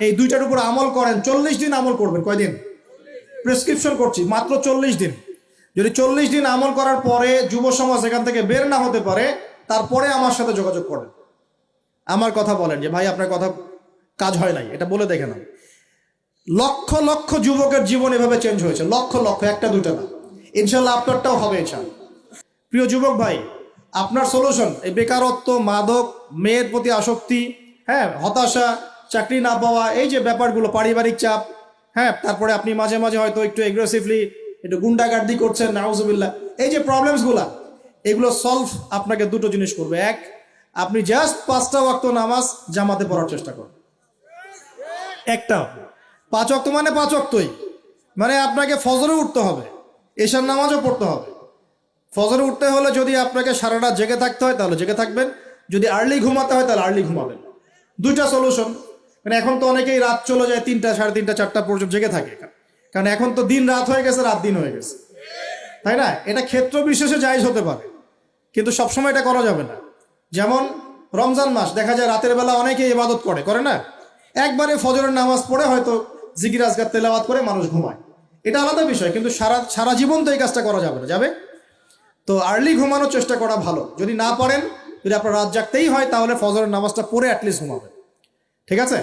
এই দুইটার উপর আমল করেন, 40 দিন আমল করবেন। কয়দিন? প্রেসক্রিপশন করছি, মাত্র 40 দিন। যদি 40 দিন আমল করার পরে যুব সমাজ এখান থেকে বের না হতে পারে, তারপরে আমার সাথে যোগাযোগ করেন, আমার কথা বলেন যে ভাই আপনার কথা কাজ হয় নাই, এটা বলে দেখে না। লক্ষ লক্ষ যুবকের জীবন এভাবে চেঞ্জ হয়েছে, লক্ষ লক্ষ, একটা দুইটা না। ইনশাল্লাহ আপনারটাও হবে ইনশাল্লাহ। প্রিয় যুবক ভাই, আপনার সলিউশন এই বেকারত্ব, মাদক, মেয়ের প্রতি আসক্তি, হ্যাঁ, হতাশা, চাকরি না পাওয়া, এই যে ব্যাপারগুলো, পারিবারিক চাপ, হ্যাঁ, তারপরে আপনি মাঝে মাঝে হয়তো একটু এগ্রেসিভলি একটু গুন্ডাগার্দি করছেন, নাউজুবিল্লাহ, এই যে প্রবলেমসগুলা, এগুলো সলভ আপনাকে দুটো জিনিস করবে। এক, আপনি জাস্ট 5টা ওয়াক্ত নামাজ জামাতে পড়ার চেষ্টা করুন। একটা 5 ওয়াক্ত মানে 5 ওয়াক্তই, মানে আপনাকে ফজরে উঠতে হবে, এশার নামাজও পড়তে হবে। ফজরে উঠতে হলে যদি আপনাকে সারা রাত জেগে থাকতে হয় তাহলে জেগে থাকবেন, যদি আর্লি ঘুমাতে হয় তাহলে আর্লি ঘুমাবেন। দুইটা সলিউশন। মানে এখন তো অনেকেই রাত চলে যায় 3টা, 3:30, 4টা পর্যন্ত জেগে থাকে, কারণ এখন তো দিন রাত হয়ে গেছে, রাত দিন হয়ে গেছে, তাই না? এটা ক্ষেত্র বিশেষে জায়েজ হতে পারে, কিন্তু সবসময় এটা করা যাবে না। যেমন রমজান মাস, দেখা যায় রাতের বেলা অনেকে ইবাদত করে না, একবারে ফজরের নামাজ পড়ে হয়তো জিকির আজকার তেলাওয়াত করে মানুষ ঘুমায়, এটা আলাদা বিষয়, কিন্তু সারা জীবন তো এই কাজটা করা যাবে না, যাবে তো আর্লি ঘুমানোর চেষ্টা করা ভালো। যদি না পারেন, যদি আপনার রাত জাগতেই হয়, তাহলে ফজরের নামাজটা পড়ে অ্যাটলিস্ট ঘুমাবেন, ঠিক আছে?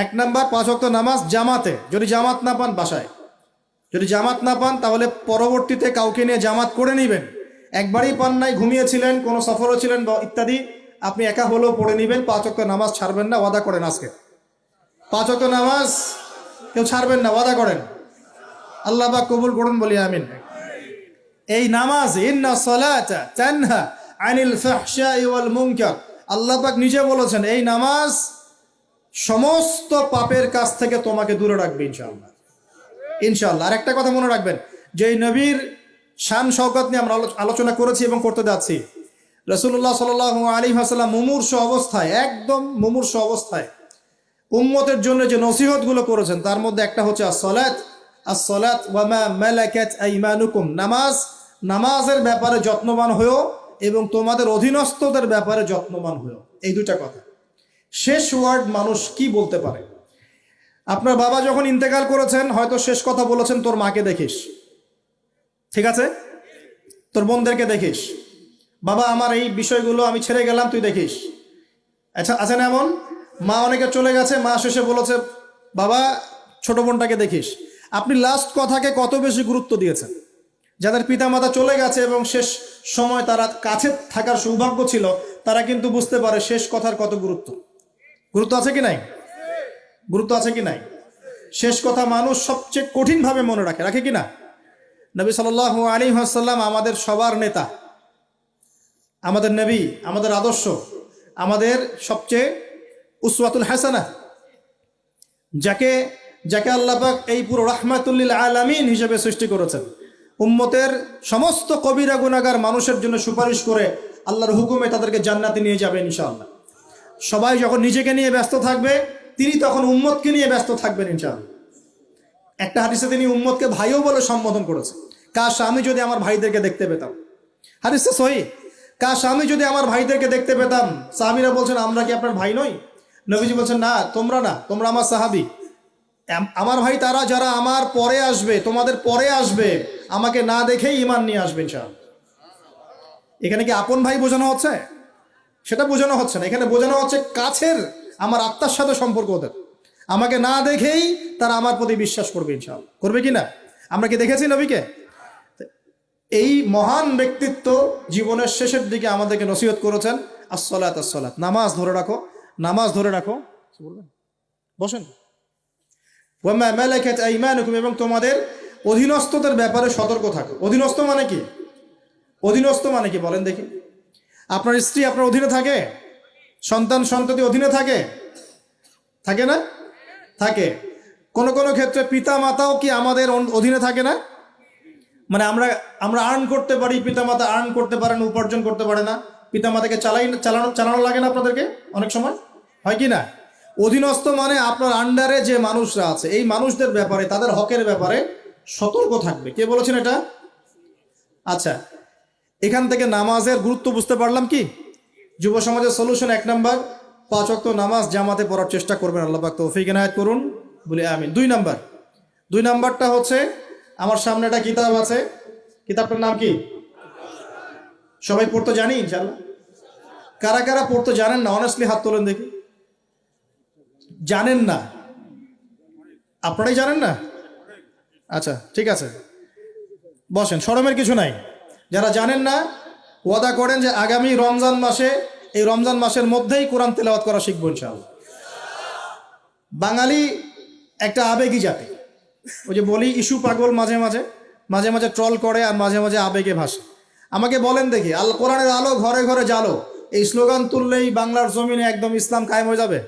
1 নাম্বার, 5 ওয়াক্ত নামাজ জামাতে। যদি জামাত না পান বাসায়, যদি জামাত না পান তাহলে পরবর্তীতে কাউকে নিয়ে জামাত করে নেবেন। একবারই পান নাই, ঘুমিয়েছিলেন, কোনো সফরও ছিলেন বা ইত্যাদি, আপনি একা হলেও পড়ে নেবেন। 5 ওয়াক্ত নামাজ ছাড়বেন না, ওয়াদা করেন আজকে 5 ওয়াক্ত নামাজ কেউ ছাড়বেন না, ওয়াদা করেন। আল্লাহ পাক কবুল করুন, বলি আমিন। এই নামাজ, ইন্না সালাতা তানহা আনিল ফাহশাই ওয়াল মুনকার, আল্লাহ পাক নিজে বলেছেন এই নামাজ সমস্ত পাপের কাছ থেকে তোমাকে দূরে রাখবে ইনশাআল্লাহ, ইনশাআল্লাহ। আর একটা কথা মনে রাখবেন, যে এই নবীর শান শওকত নিয়ে আমরা আলোচনা করেছি এবং করতে যাচ্ছি। রাসূলুল্লাহ সাল্লাল্লাহু আলাইহি ওয়াসাল্লাম মুমূর্ষ অবস্থায়, একদম মুমূর্ষ অবস্থায় উম্মতের জন্য যে নসিহতগুলো করেছেন, তার মধ্যে একটা হচ্ছে আসসালাত, আসসালাত ওয়া মা মালাকাত আইমানুকুম, নামাজ, নামাজের ব্যাপারে যত্নবান হয়েও এবং তোমাদের অধীনস্থদের ব্যাপারে যত্নবান হয়েও। এই দুটা কথা। শেষ ওয়ার্ড মানুষ কি বলতে পারে? আপনার বাবা যখন ইন্তেকাল করেছেন, হয়তো শেষ কথা বলেছেন তোর মাকে দেখিস, ঠিক আছে, তোর বোনদেরকে দেখিস, বাবা আমার এই বিষয়গুলো আমি ছেড়ে গেলাম, তুই দেখিস। আচ্ছা, আছে না এমন মা? অনেকে চলে গেছে, মা শেষে বলেছে বাবা ছোট বোনটাকে দেখিস। আপনি লাস্ট কথাকে কত বেশি গুরুত্ব দিয়েছেন? যাদের পিতামাতা চলে গেছে এবং শেষ সময় তারা কাছে থাকার সৌভাগ্য ছিল, তারা কিন্তু বুঝতে পারে শেষ কথার কত গুরুত্ব। গুরুত্ব আছে কি নাই? গুরুত্ব আছে কি নাই? শেষ কথা মানুষ সবচেয়ে কঠিনভাবে মনে রাখে কি না? নবী সাল্লাল্লাহু আলাইহি ওয়াসাল্লাম আমাদের সবার নেতা, আমাদের নবী, আমাদের আদর্শ, আমাদের সবচেয়ে উসওয়াতুল হাসানা, যাকে আল্লাহ পাক এই পুরো রাহমাতুল লিল আলামিন হিসেবে সৃষ্টি করেছেন। উম্মতের সমস্ত কবিরা গুনাহগার মানুষের জন্য সুপারিশ করে আল্লাহর হুকুমে তাদেরকে জান্নাতে নিয়ে যাবে ইনশাআল্লাহ। সবাই যখন নিজেকে নিয়ে ব্যস্ত থাকবে, তিনি তখন উম্মতকে নিয়ে ব্যস্ত থাকবেন ইনশাআল্লাহ। একটা হাদিসে তিনি উম্মতকে ভাইও বলে সম্বোধন করেছেন। কাশ আমি যদি আমার ভাইদেরকে দেখতে পেতাম, হাদিসটা সহিহ, কাশ আমি যদি আমার ভাইদেরকে দেখতে পেতাম। সাহাবীরা বলছেন আমরা কি আপনার ভাই নই? নবীজি বলছেন না, তোমরা আমার সাহাবী। আমার ভাই তারা যারা আমার পরে আসবে, তোমাদের পরে আসবে, আমাকে না দেখেই ঈমান নিয়ে আসবে ইনশাআল্লাহ। এখানে কি আপন ভাই বোঝানো হচ্ছে? সেটা বোঝানো হচ্ছে না, এখানে বোঝানো হচ্ছে কাছের, আমার আত্মার সাথে সম্পর্ক ওদের। আমাকে না দেখেই তারা আমার প্রতি বিশ্বাস করবে ইনশাআল্লাহ। করবে কি না? আমরা কি দেখেছি নবীকে? এই মহান ব্যক্তিত্ব জীবনের শেষের দিকে আমাদেরকে নসিহত করেছেন, আসসালাত আসসালাত, নামাজ ধরে রাখো, নামাজ ধরে রাখো। বসেন। ওয়া মা মালাকাত আইমানুকুম, এবং তোমাদের অধীনস্থদের ব্যাপারে সতর্ক থাকো। অধীনস্থ মানে কি? অধীনস্থ মানে কি বলেন দেখি? আপনার স্ত্রী আপনার অধীনে থাকে? সন্তান সন্ততি অধীনে থাকে? থাকে না? থাকে। কোন কোন ক্ষেত্রে পিতা মাতাও কি আমাদের অধীনে থাকে না? মানে আমরা আর্ন করতে পারি, পিতামাতা আর্ন করতে পারেন, উপার্জন করতে পারে না। পিতামাতাকে চালানো লাগে না আপনাদেরকে অনেক সময়, হয় কি না? অধীনস্থ মানে আপনার আন্ডারে যে মানুষরা আছে, এই মানুষদের ব্যাপারে, তাদের হকের ব্যাপারে সতর্ক থাকবে। কে বলেছেন এটা? আচ্ছা, এখান থেকে নামাজের গুরুত্ব বুঝতে পারলাম কি? যুব সমাজের সলিউশন 1 নাম্বার, 5 ওয়াক্ত নামাজ জামাতে পড়ার চেষ্টা করবেন, আল্লাহ পাক তৌফিক এনায়েত করুন, বলি আমিন। 2 নাম্বারটা হচ্ছে, আমার সামনে একটা কিতাব আছে, কিতাবটার নাম কি? সবাই পড়তে জানি ইনশাআল্লাহ? কারা কারা পড়তে জানেন না অনেস্টলি হাত তোলেন দেখি। জানেন না? আপনারাই জানেন না? আচ্ছা ঠিক আছে, বসেন, শরমের কিছু নাই। যারা জানেন না ওয়াদা করেন যে আগামী রমজান মাসে, এই রমজান মাসের মধ্যেই কোরআন তেলাওয়াত করা শিখবো ইনশাআল্লাহ। বাঙালি একটা আবেগী জাতি, ওই যে বলি ইস্যু পাগল, মাঝে মাঝে ট্রল করে আর মাঝে মাঝে আবেগে ভাসে। আমাকে বলেন দেখি, আল কোরআনের আলো ঘরে ঘরে জালো, এই স্লোগান তুললেই বাংলার জমিনে একদম ইসলাম কায়েম হয়ে যাবে?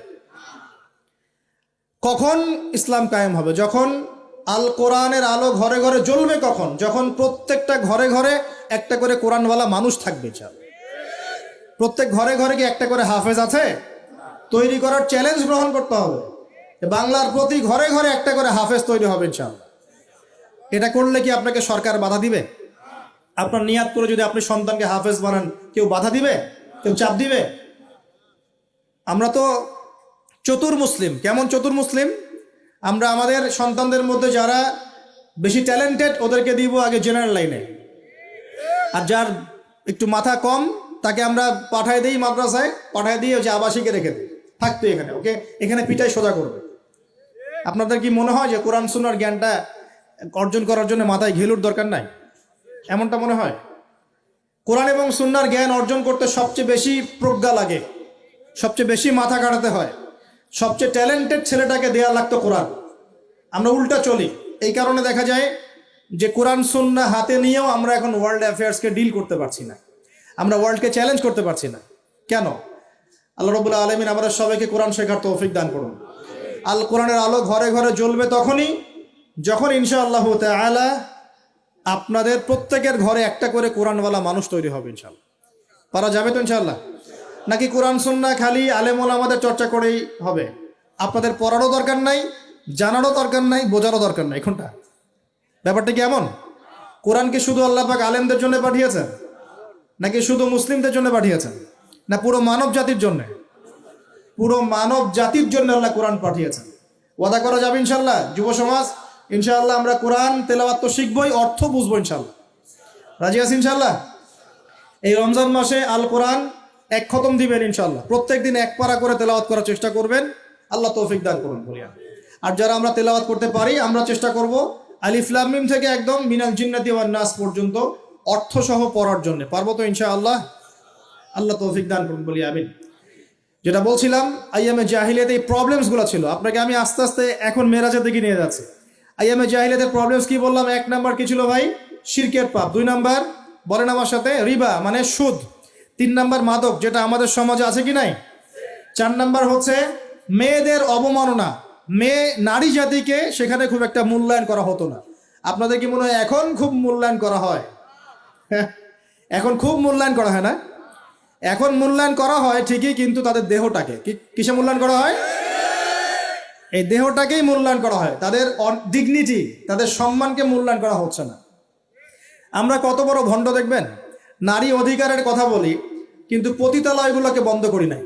কখন ইসলাম কায়েম হবে? যখন আল কোরআনের আলো ঘরে ঘরে জ্বলবে। কখন? যখন প্রত্যেকটা ঘরে ঘরে একটা করে কোরআনওয়ালা মানুষ থাকবে। প্রত্যেক ঘরে ঘরে কি একটা করে হাফেজ আছে? তৈরি করার চ্যালেঞ্জ গ্রহণ করতে হবে। বাংলার প্রতি ঘরে ঘরে একটা করে হাফেজ তৈরি হবে ইনশাআল্লাহ। এটা করলে কি আপনাকে সরকার বাধা দিবে? আপনার নিয়াত করে যদি আপনি সন্তানকে হাফেজ বানান, কেউ বাধা দিবে? কেউ চাপ দিবে? আমরা তো চতুর মুসলিম। কেমন চতুর মুসলিম? আমরা আমাদের সন্তানদের মধ্যে যারা বেশি ট্যালেন্টেড ওদেরকে দিব আগে জেনারেল লাইনে, আর যার একটু মাথা কম তাকে আমরা পাঠায় দিই মাদ্রাসায়, পাঠায় দিয়ে যে আবাসিকে রেখে দিই, থাকতো এখানে, ওকে এখানে পিটাই সোজা করবে। আপনাদের কি মনে হয় যে কোরআন সুন্নাহর জ্ঞানটা অর্জন করার জন্য মাথায় ঘিলুর দরকার নাই? এমনটা মনে হয়? কোরআন এবং সুন্নাহর জ্ঞান অর্জন করতে সবচেয়ে বেশি প্রজ্ঞা লাগে, সবচেয়ে বেশি মাথা কাটাতে হয়, সবচেয়ে ট্যালেন্টেড ছেলেটাকে দেয়া লাগতো কোরআন। আমরা উল্টা চলি। এই কারণে দেখা যায় যে কোরআন সুন্নাহ হাতে নিয়েও আমরা এখন ওয়ার্ল্ড অ্যাফেয়ার্সকে ডিল করতে পারছি না, আমরা ওয়ার্ল্ডকে চ্যালেঞ্জ করতে পারছি না। কেন? আল্লাহ রাব্বুল আলামিন আমাদের সবাইকে কোরআন শেখার তৌফিক দান করুন। আল কোরআনের আলো ঘরে ঘরে জ্বলবে তখনই যখন ইনশাআল্লাহ তাআলা আপনাদের প্রত্যেকের ঘরে একটা করে কোরআনওয়ালা মানুষ তৈরি হবে ইনশাআল্লাহ। পারা যাবে তো ইনশাআল্লাহ? নাকি কোরআন সুন্নাহ খালি আলেম ওলামাদের চর্চা করেই হবে? আপনাদের পড়ারও দরকার নাই, জানারও দরকার নাই, বোঝারও দরকার নাই। কোনটা? ব্যাপারটা কি এমন? কোরআন কি শুধু আল্লাহ পাক আলেমদের জন্য পাঠিয়েছেন, নাকি শুধু মুসলিমদের জন্য পাঠিয়েছেন, না পুরো মানব জাতির জন্য? পুরো মানব জাতির জন্য আল্লাহ কোরআন পাঠিয়েছেন। ওয়াদা করা যাবে ইনশাআল্লাহ? যুব সমাজ ইনশাআল্লাহ আমরা কোরআন তেলাওয়াত তো শিখবই, অর্থ বুঝবো ইনশাআল্লাহ। রাজি আছি ইনশাআল্লাহ? এই রমজান মাসে আল কোরআন 1 খতম দিবেন ইনশাআল্লাহ। প্রত্যেক দিন 1 পারা করে তেলাওয়াত করার চেষ্টা করবেন, আল্লাহ তৌফিক দান করুন বলিয়া। আর যারা আমরা তেলাওয়াত করতে পারি, আমরা চেষ্টা করব আলিফ লাম মিম থেকে একদম মিনাল জিন্নাতি ওয়ান নাস পর্যন্ত অর্থ সহ পড়ার জন্য। পারবো তো ইনশাআল্লাহ? আল্লাহ তৌফিক দান করুন বলি আমিন। যেটা বলছিলাম, আইয়ামে জাহিলিয়াতে এই প্রবলেমসগুলো ছিল, আপনাকে আমি আস্তে আস্তে এখন মেরাজের দিকে নিয়ে যাচ্ছি। আইয়ামে জাহিলিয়াতের প্রবলেমস কি বললাম? 1 নাম্বার কি ছিল ভাই? শিরকের পাপ। 2 নাম্বার বলেন আমার সাথে, রিবা মানে সুদ। 3 নাম্বার মাদক, যেটা আমাদের সমাজে আছে কি নাই? 4 নাম্বার হচ্ছে মেয়েদের অবমাননা। মেয়ে নারী জাতিকে সেখানে খুব একটা মূল্যায়ন করা হতো না। আপনাদের কি মনে হয় এখন খুব মূল্যায়ন করা হয়? এখন খুব মূল্যায়ন করা হয় না? এখন মূল্যায়ন করা হয় ঠিকই, কিন্তু তাদের দেহটাকে কিসে মূল্যায়ন করা হয়? এই দেহটাকেই মূল্যায়ন করা হয়, তাদের ডিগনিটি, তাদের সম্মানকে মূল্যায়ন করা হচ্ছে না। আমরা কত বড় ভণ্ড দেখবেন, নারী অধিকারের কথা বলি কিন্তু পতিতালয়গুলোকে বন্ধ করি নাই।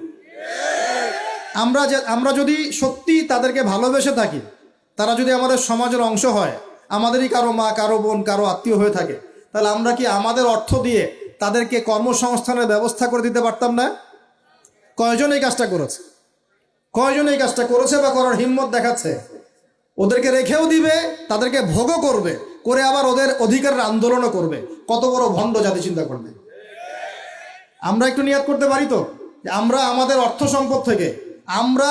আমরা যদি সত্যি তাদেরকে ভালোবেসে থাকি, তারা যদি আমাদের সমাজের অংশ হয়, আমাদেরই কারো মা, কারো বোন, কারো আত্মীয় হয়ে থাকে, তাহলে আমরা কি আমাদের অর্থ দিয়ে তাদেরকে কর্মসংস্থানের ব্যবস্থা করে দিতে পারতাম না? কয়জন এই কাজটা করেছে? কয়জন এই কাজটা করেছে বা করার হিম্মত দেখাচ্ছে? ওদেরকে রেখেও দিবে, তাদেরকে ভোগও করবে, করে আবার ওদের অধিকারের আন্দোলনও করবে। কত বড় ভণ্ড জাতি চিন্তা করবে। আমরা একটু নিয়াত করতে পারি তো যে আমরা আমাদের অর্থ সম্পদ থেকে, আমরা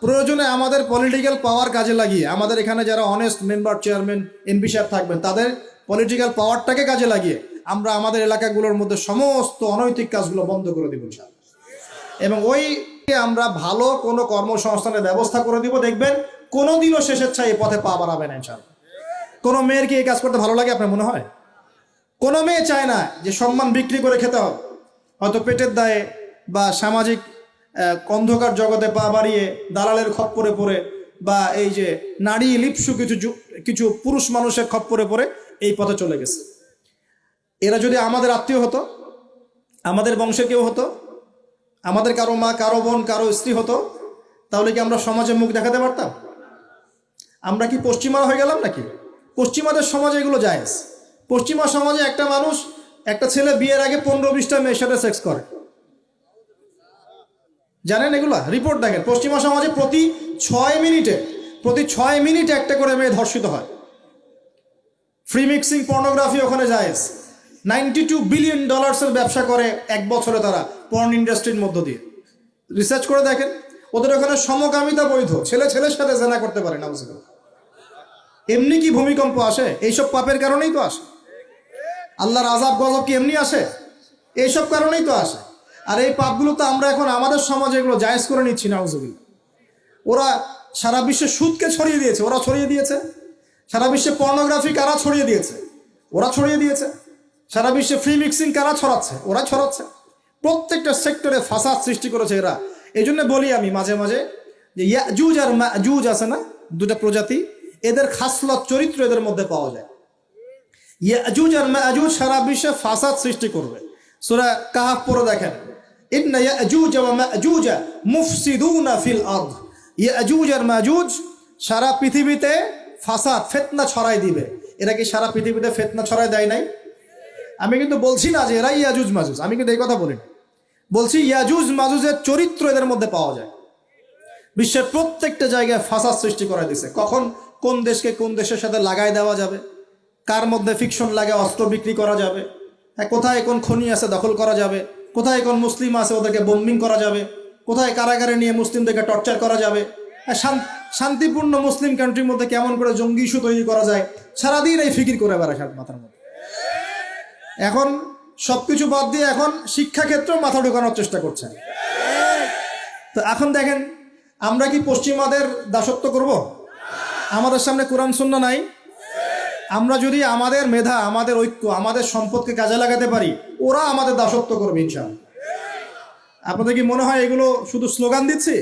প্রয়োজনে আমাদের পলিটিক্যাল পাওয়ার কাজে লাগিয়ে, আমাদের এখানে যারা অনেস্ট মেম্বার, চেয়ারম্যান, এমপি সাহেব থাকবেন, তাদের পলিটিক্যাল পাওয়ারটাকে কাজে লাগিয়ে আমরা আমাদের এলাকাগুলোর মধ্যে সমস্ত অনৈতিক কাজগুলো বন্ধ করে দিব ইনশাআল্লাহ। এবং ওই আমরা ভালো কোনো কর্মসংস্থানের ব্যবস্থা করে দিব। দেখবেন কোনোদিনও শেষের ছাই এই পথে পা বাড়াবে না ইনশাআল্লাহ। কোনো মেয়ের কি এই কাজ করতে ভালো লাগে আপনার মনে হয়? কোনো মেয়ে চায় না যে সম্মান বিক্রি করে খেতে হবে, হয়তো পেটের দায়ে বা সামাজিক অন্ধকার জগতে পা বাড়িয়ে দালালের খপ্পরে পড়ে, বা এই যে নারী লিপ্সু কিছু পুরুষ মানুষের খপ্পরে পড়ে এই পথে চলে গেছে। এরা যদি আমাদের আত্মীয় হতো, আমাদের বংশে কেউ হতো, আমাদের কারো মা, কারো বোন, কারো স্ত্রী হতো, তাহলে কি আমরা সমাজে মুখ দেখাতে পারতাম? আমরা কি পশ্চিমা হয়ে গেলাম নাকি? পশ্চিমাদের সমাজে এগুলো জায়েজ। পশ্চিমা সমাজে একটা মানুষ, একটা ছেলে বিয়ের আগে 15-20টা মেয়ের সাথে সেক্স করে, জানেন এগুলা? রিপোর্ট দেখেন, পশ্চিমা সমাজে প্রতি 6 মিনিটে একটা করে মেয়ে ধর্ষিত হয়। ফ্রি মিক্সিং পর্নোগ্রাফি ওখানে জায়েজ। $92 বিলিয়ন ব্যবসা করে এক বছরে তারা পর্ন ইন্ডাস্ট্রির মধ্য দিয়ে। রিসার্চ করে দেখেন, ওদের ওখানে সমকামিতা বৈধ, ছেলে ছেলের সাথে জেনা করতে পারে না। এমনি কি ভূমিকম্প আসে? এইসব পাপের কারণেই তো আসে। আল্লাহর আযাব গজব কি এমনি আসে? এইসব কারণেই তো আসে। আর এই পাপগুলো তো আমরা এখন আমাদের সমাজে এগুলো জায়েজ করে নিচ্ছি, নাউজুবিল্লাহ। ওরা সারা বিশ্বে সুদকে ছড়িয়ে দিয়েছে, ওরা ছড়িয়ে দিয়েছে। সারা বিশ্বে পর্নোগ্রাফি কারা ছড়িয়ে দিয়েছে? ওরা ছড়িয়ে দিয়েছে। সারা বিশ্বে ফ্রি মিক্সিং কারা ছড়াচ্ছে? ওরা ছড়াচ্ছে। প্রত্যেকটা সেক্টরে ফাসাদ সৃষ্টি করেছে এরা। এই জন্য বলি আমি মাঝে মাঝে যে ইয়াজুজ আর মাজুজ আছে না, দুটা প্রজাতি, এদের খাসলত চরিত্র এদের মধ্যে পাওয়া যায়। ইয়াজুজ আর মাজুজ সারা বিশ্বে ফাসাদ সৃষ্টি করবে। সূরা কাহফ পড়ে দেখেন, ইন্না ইয়াজুজ ওয়া মাজুজ মুফসিদুনা ফিল আরদ। ইয়াজুজ আর মাজুজ সারা পৃথিবীতে ফাসাদ, ফিতনা ছড়াই দিবে। এরা কি সারা পৃথিবীতে ফিতনা ছড়াই দেয় নাই? আমি কিন্তু বলছি না যে এরা ইয়াজুজ মাজুজ, আমি কিন্তু এই কথা বলিনি। বলছি ইয়াজুজ মাজুজের চরিত্র এদের মধ্যে পাওয়া যায়। বিশ্বের প্রত্যেকটা জায়গায় ফাসাদ সৃষ্টি করে দিছে। কখন কোন দেশকে কোন দেশের সাথে লাগাই দেওয়া যাবে, কার মধ্যে ফিকশন লাগে অস্ত্র বিক্রি করা যাবে, হ্যাঁ, কোথায় কোন খনি আছে দখল করা যাবে, কোথায় কোন মুসলিম আছে ওদেরকে বোম্বিং করা যাবে, কোথায় কারাগারে নিয়ে মুসলিমদেরকে টর্চার করা যাবে, শান্তিপূর্ণ মুসলিম কান্ট্রির মধ্যে কেমন করে জঙ্গি ইস্যু তৈরি করা যায়, সারাদিন এই ফিকির করে বেড়ায় মাথার মধ্যে। এখন সবকিছু বাদ দিয়ে এখন শিক্ষাক্ষেত্রেও মাথা ঢোকানোর চেষ্টা করছে। তো এখন দেখেন, আমরা কি পশ্চিমাদের দাসত্ব করব? আমাদের সামনে কোরআন সুন্নাহ নাই। আমরা যদি আমাদের মেধা, আমাদের ঐক্য, আমাদের সম্পদকে কাজে লাগাতে পারি, ওরা আমাদের দাসত্ব করবে ইনশাআল্লাহ। আপনাদের কি মনে হয় এগুলো শুধু স্লোগান দিচ্ছি?